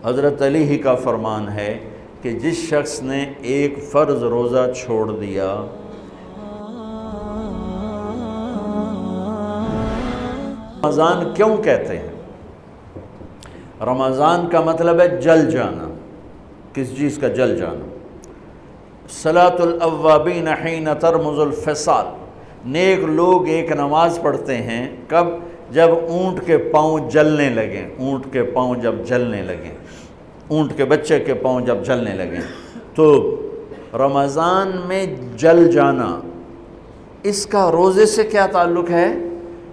حضرت علی ہی کا فرمان ہے کہ جس شخص نے ایک فرض روزہ چھوڑ دیا، رمضان کیوں کہتے ہیں؟ رمضان کا مطلب ہے جل جانا، کس چیز کا جل جانا؟ صلاۃ الاوابین حین ترمز الفصال، نیک لوگ ایک نماز پڑھتے ہیں کب؟ جب اونٹ کے پاؤں جلنے لگیں، اونٹ کے پاؤں جب جلنے لگیں، اونٹ کے بچے کے پاؤں جب جلنے لگیں۔ تو رمضان میں جل جانا، اس کا روزے سے کیا تعلق ہے؟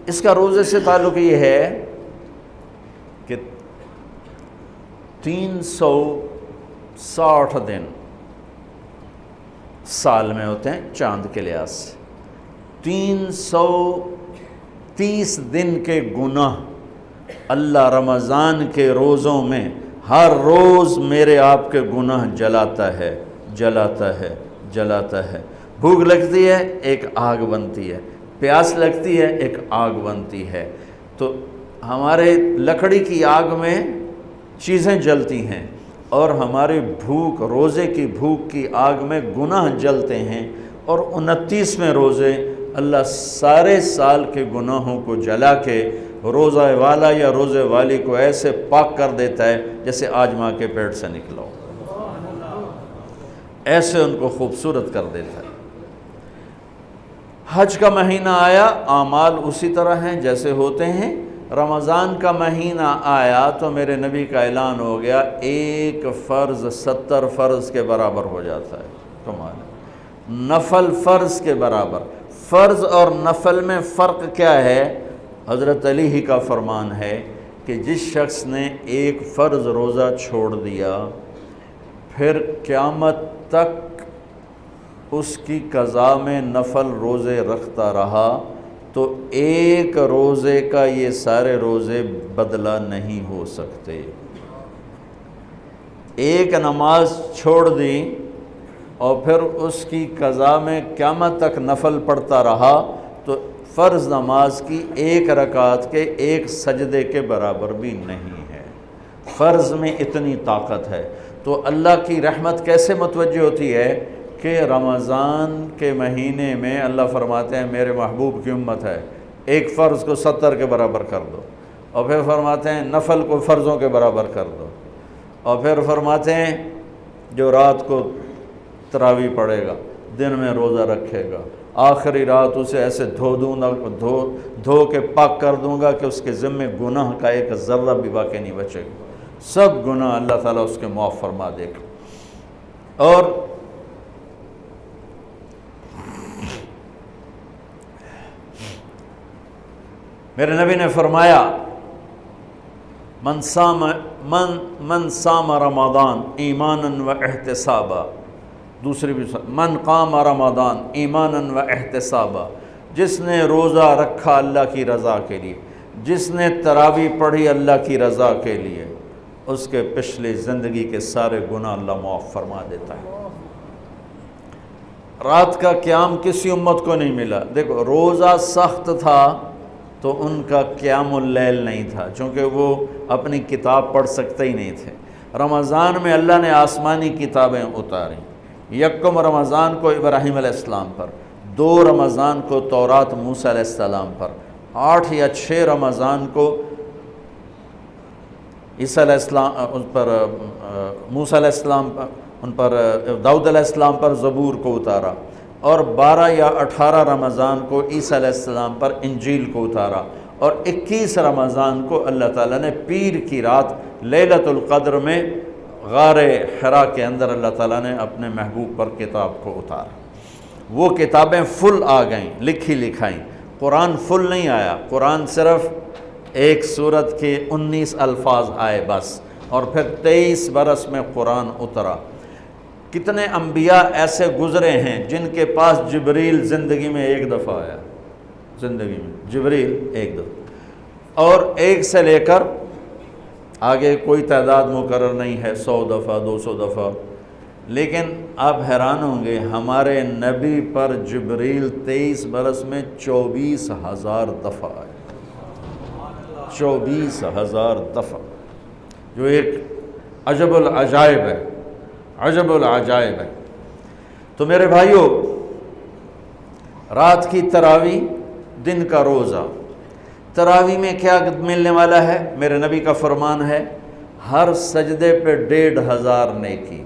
اس کا روزے سے تعلق یہ ہے کہ 360 دن سال میں ہوتے ہیں چاند کے لحاظ سے، 330 دن کے گناہ اللہ رمضان کے روزوں میں ہر روز میرے آپ کے گناہ جلاتا ہے، جلاتا ہے، جلاتا ہے۔ بھوک لگتی ہے ایک آگ بنتی ہے، پیاس لگتی ہے ایک آگ بنتی ہے۔ تو ہمارے لکڑی کی آگ میں چیزیں جلتی ہیں اور ہماری بھوک، روزے کی بھوک کی آگ میں گناہ جلتے ہیں، اور 29ویں روزے اللہ سارے سال کے گناہوں کو جلا کے روزہ والا یا روزے والی کو ایسے پاک کر دیتا ہے جیسے آج ماں کے پیٹ سے نکلا ہو، ایسے ان کو خوبصورت کر دیتا ہے۔ حج کا مہینہ آیا، اعمال اسی طرح ہیں جیسے ہوتے ہیں۔ رمضان کا مہینہ آیا تو میرے نبی کا اعلان ہو گیا، ایک فرض 70 فرض کے برابر ہو جاتا ہے۔ کمال ہے، نفل فرض کے برابر۔ فرض اور نفل میں فرق کیا ہے؟ حضرت علی ہی کا فرمان ہے کہ جس شخص نے ایک فرض روزہ چھوڑ دیا، پھر قیامت تک اس کی قضا میں نفل روزے رکھتا رہا، تو ایک روزے کا یہ سارے روزے بدلہ نہیں ہو سکتے۔ ایک نماز چھوڑ دی اور پھر اس کی قضا میں قیامت تک نفل پڑھتا رہا، تو فرض نماز کی ایک رکعت کے ایک سجدے کے برابر بھی نہیں ہے۔ فرض میں اتنی طاقت ہے۔ تو اللہ کی رحمت کیسے متوجہ ہوتی ہے کہ رمضان کے مہینے میں اللہ فرماتے ہیں میرے محبوب کی امت ہے، ایک فرض کو 70 کے برابر کر دو، اور پھر فرماتے ہیں نفل کو فرضوں کے برابر کر دو، اور پھر فرماتے ہیں جو رات کو تراویح پڑھے گا، دن میں روزہ رکھے گا، آخری رات اسے ایسے دھو کے پاک کر دوں گا کہ اس کے ذمے گناہ کا ایک ذرہ بھی باقی نہیں بچے گا، سب گناہ اللہ تعالیٰ اس کے معاف فرما دے گا۔ اور میرے نبی نے فرمایا من صام رمضان ایمانا و احتسابا، دوسری بھی من قام رمضان ایمانا و احتسابا، جس نے روزہ رکھا اللہ کی رضا کے لیے، جس نے تراویح پڑھی اللہ کی رضا کے لیے، اس کے پچھلی زندگی کے سارے گناہ اللہ معاف فرما دیتا ہے۔ رات کا قیام کسی امت کو نہیں ملا۔ دیکھو روزہ سخت تھا تو ان کا قیام اللیل نہیں تھا، چونکہ وہ اپنی کتاب پڑھ سکتے ہی نہیں تھے۔ رمضان میں اللہ نے آسمانی کتابیں اتاریں، یکم رمضان کو ابراہیم علیہ السلام پر، 2 رمضان کو تورات موسیٰ علیہ السلام پر، 8 یا 6 رمضان کو عیسیٰ علیہ السلام پر، موسیٰ علیہ السلام پر، ان پر داؤد علیہ السلام پر زبور کو اتارا، اور 12 یا 18 رمضان کو عیسیٰ علیہ السلام پر انجیل کو اتارا، اور 21 رمضان کو اللہ تعالیٰ نے پیر کی رات لیلۃ القدر میں غار حرا کے اندر اللہ تعالیٰ نے اپنے محبوب پر کتاب کو اتارا۔ وہ کتابیں فل آ گئیں، لکھی لکھائیں۔ قرآن فل نہیں آیا، قرآن صرف ایک سورت کے 19 الفاظ آئے بس، اور پھر 23 برس میں قرآن اترا۔ کتنے انبیاء ایسے گزرے ہیں جن کے پاس جبریل زندگی میں ایک دفعہ آیا، زندگی میں جبریل ایک دفعہ، اور 1 سے لے کر آگے کوئی تعداد مقرر نہیں ہے، 100 دفعہ 200 دفعہ، لیکن آپ حیران ہوں گے ہمارے نبی پر جبریل 23 برس میں 24,000 دفعہ آئے، 24,000 دفعہ، جو ایک عجب العجائب ہے، عجب العجائب ہے۔ تو میرے بھائیوں، رات کی تراویح، دن کا روزہ، تراویح میں کیا ملنے والا ہے؟ میرے نبی کا فرمان ہے ہر سجدے پہ 1500 نیکی،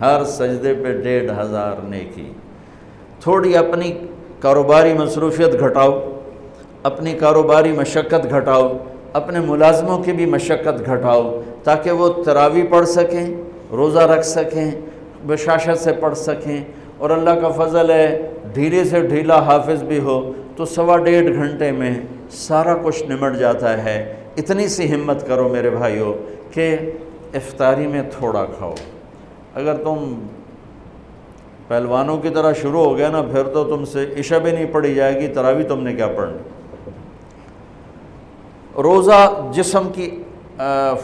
ہر سجدے پہ 1500 نیکی۔ تھوڑی اپنی کاروباری مصروفیت گھٹاؤ، اپنی کاروباری مشقت گھٹاؤ، اپنے ملازموں کی بھی مشقت گھٹاؤ، تاکہ وہ تراویح پڑھ سکیں، روزہ رکھ سکیں، بشاشت سے پڑھ سکیں، اور اللہ کا فضل ہے ڈھیلے سے ڈھیلا حافظ بھی ہو تو 1.5 گھنٹے میں سارا کچھ نمٹ جاتا ہے۔ اتنی سی ہمت کرو میرے بھائیوں کہ افطاری میں تھوڑا کھاؤ۔ اگر تم پہلوانوں کی طرح شروع ہو گیا نا، پھر تو تم سے عشاء بھی نہیں پڑھی جائے گی، تراویح تم نے کیا پڑھنی۔ روزہ جسم کی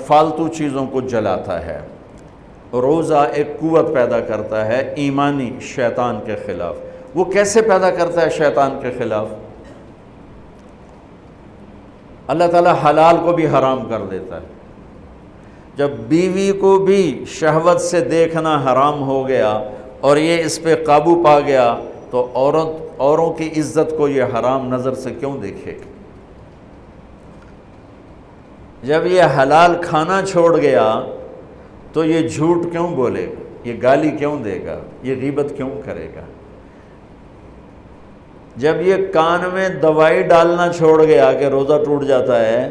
فالتو چیزوں کو جلاتا ہے، روزہ ایک قوت پیدا کرتا ہے ایمانی شیطان کے خلاف۔ وہ کیسے پیدا کرتا ہے شیطان کے خلاف؟ اللہ تعالیٰ حلال کو بھی حرام کر دیتا ہے۔ جب بیوی کو بھی شہوت سے دیکھنا حرام ہو گیا اور یہ اس پہ قابو پا گیا تو اوروں کی عزت کو یہ حرام نظر سے کیوں دیکھے گا؟ جب یہ حلال کھانا چھوڑ گیا تو یہ جھوٹ کیوں بولے گا؟ یہ گالی کیوں دے گا؟ یہ غیبت کیوں کرے گا؟ جب یہ کان میں دوائی ڈالنا چھوڑ گیا کہ روزہ ٹوٹ جاتا ہے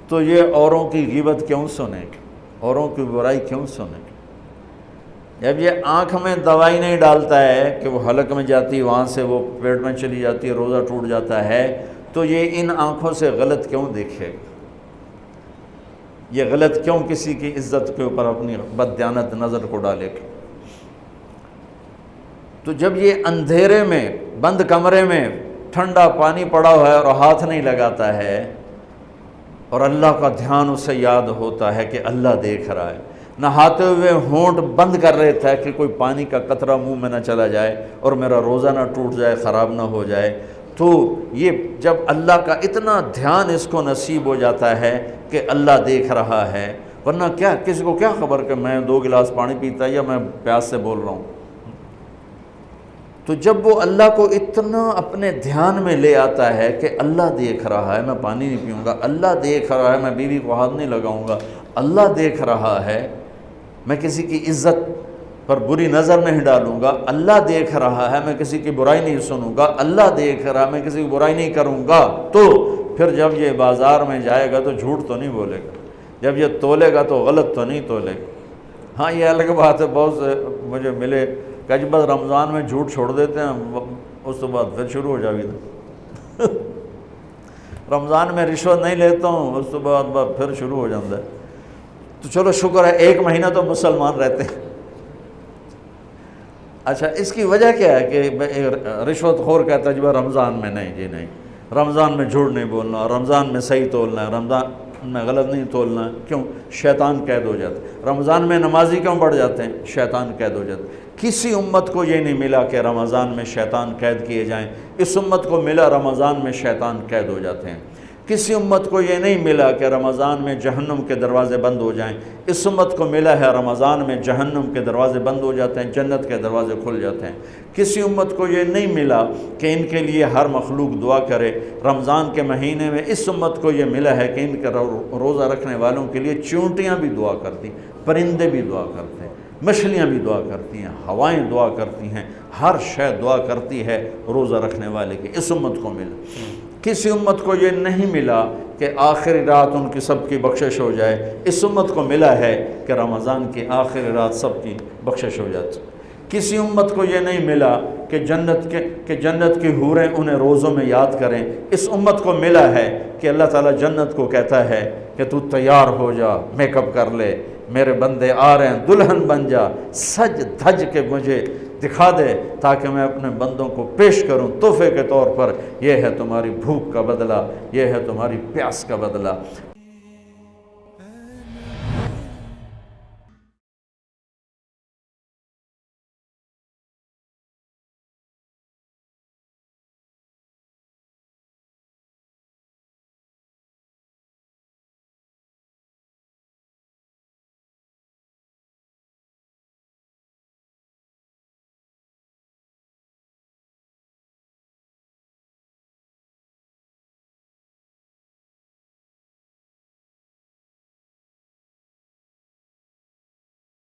تو یہ اوروں کی غیبت کیوں سنے گا؟ اوروں کی برائی کیوں سنے گا؟ جب یہ آنکھ میں دوائی نہیں ڈالتا ہے کہ وہ حلق میں جاتی، وہاں سے وہ پیٹ میں چلی جاتی ہے، روزہ ٹوٹ جاتا ہے، تو یہ ان آنکھوں سے غلط کیوں دیکھے گا؟ یہ غلط کیوں کسی کی عزت کے اوپر اپنی بددیانت نظر کو ڈالے گا؟ تو جب یہ اندھیرے میں بند کمرے میں ٹھنڈا پانی پڑا ہوا ہے اور ہاتھ نہیں لگاتا ہے اور اللہ کا دھیان اسے یاد ہوتا ہے کہ اللہ دیکھ رہا ہے، نہاتے ہوئے ہونٹ بند کر رہتا ہے کہ کوئی پانی کا قطرہ منہ میں نہ چلا جائے اور میرا روزہ نہ ٹوٹ جائے، خراب نہ ہو جائے، تو یہ جب اللہ کا اتنا دھیان اس کو نصیب ہو جاتا ہے کہ اللہ دیکھ رہا ہے، ورنہ کیا کسی کو کیا خبر کہ میں 2 گلاس پانی پیتا یا میں پیاس سے بول رہا ہوں۔ تو جب وہ اللہ کو اتنا اپنے دھیان میں لے آتا ہے کہ اللہ دیکھ رہا ہے، میں پانی نہیں پیوں گا، اللہ دیکھ رہا ہے، میں بیوی کو ہاتھ نہیں لگاؤں گا، اللہ دیکھ رہا ہے، میں کسی کی عزت پر بری نظر نہیں ڈالوں گا، اللہ دیکھ رہا ہے، میں کسی کی برائی نہیں سنوں گا، اللہ دیکھ رہا ہے، میں کسی کی برائی نہیں کروں گا، تو پھر جب یہ بازار میں جائے گا تو جھوٹ تو نہیں بولے گا، جب یہ تولے گا تو غلط تو نہیں تولے گا۔ ہاں یہ الگ بات ہے، بہت سے مجھے ملے کہ جب بس رمضان میں جھوٹ چھوڑ دیتے ہیں، اس کے بعد پھر شروع ہو جائے گا۔ رمضان میں رشوت نہیں لیتا ہوں، اس کے بعد پھر شروع ہو جاتا ہے۔ تو چلو شکر ہے 1 مہینہ تو مسلمان رہتے ہیں۔ اچھا اس کی وجہ کیا ہے کہ رشوت خور کہتا ہے جی رمضان میں نہیں، جی نہیں، رمضان میں جھوٹ نہیں بولنا، رمضان میں صحیح تولنا ہے، رمضان میں غلط نہیں تولنا ہے۔ کیوں؟ شیطان قید ہو جاتا ہے۔ رمضان میں نمازی کیوں بڑھ جاتے ہیں؟ شیطان قید ہو جاتا ہے۔ کسی امت کو یہ نہیں ملا کہ رمضان میں شیطان قید کیے جائیں، اس امت کو ملا رمضان میں شیطان قید ہو جاتے ہیں۔ کسی امت کو یہ نہیں ملا کہ رمضان میں جہنم کے دروازے بند ہو جائیں، اس امت کو ملا ہے رمضان میں جہنم کے دروازے بند ہو جاتے ہیں، جنت کے دروازے کھل جاتے ہیں۔ کسی امت کو یہ نہیں ملا کہ ان کے لیے ہر مخلوق دعا کرے، رمضان کے مہینے میں اس امت کو یہ ملا ہے کہ ان کے روزہ رکھنے والوں کے لیے چونٹیاں بھی دعا کرتی، پرندے بھی دعا کرتے ہیں، مچھلیاں بھی دعا کرتی ہیں، ہوائیں دعا کرتی ہیں، ہر شے دعا کرتی ہے روزہ رکھنے والے کی۔ اس امت کو ملا۔ کسی امت کو یہ نہیں ملا کہ آخری رات ان کی سب کی بخشش ہو جائے، اس امت کو ملا ہے کہ رمضان کی آخری رات سب کی بخشش ہو جاتی۔ کسی امت کو یہ نہیں ملا کہ جنت کی حوریں انہیں روزوں میں یاد کریں، اس امت کو ملا ہے کہ اللہ تعالیٰ جنت کو کہتا ہے کہ تو تیار ہو جا، میک اپ کر لے، میرے بندے آ رہے ہیں، دلہن بن جا، سج دھج کے مجھے دکھا دے تاکہ میں اپنے بندوں کو پیش کروں تحفے کے طور پر۔ یہ ہے تمہاری بھوک کا بدلہ، یہ ہے تمہاری پیاس کا بدلہ۔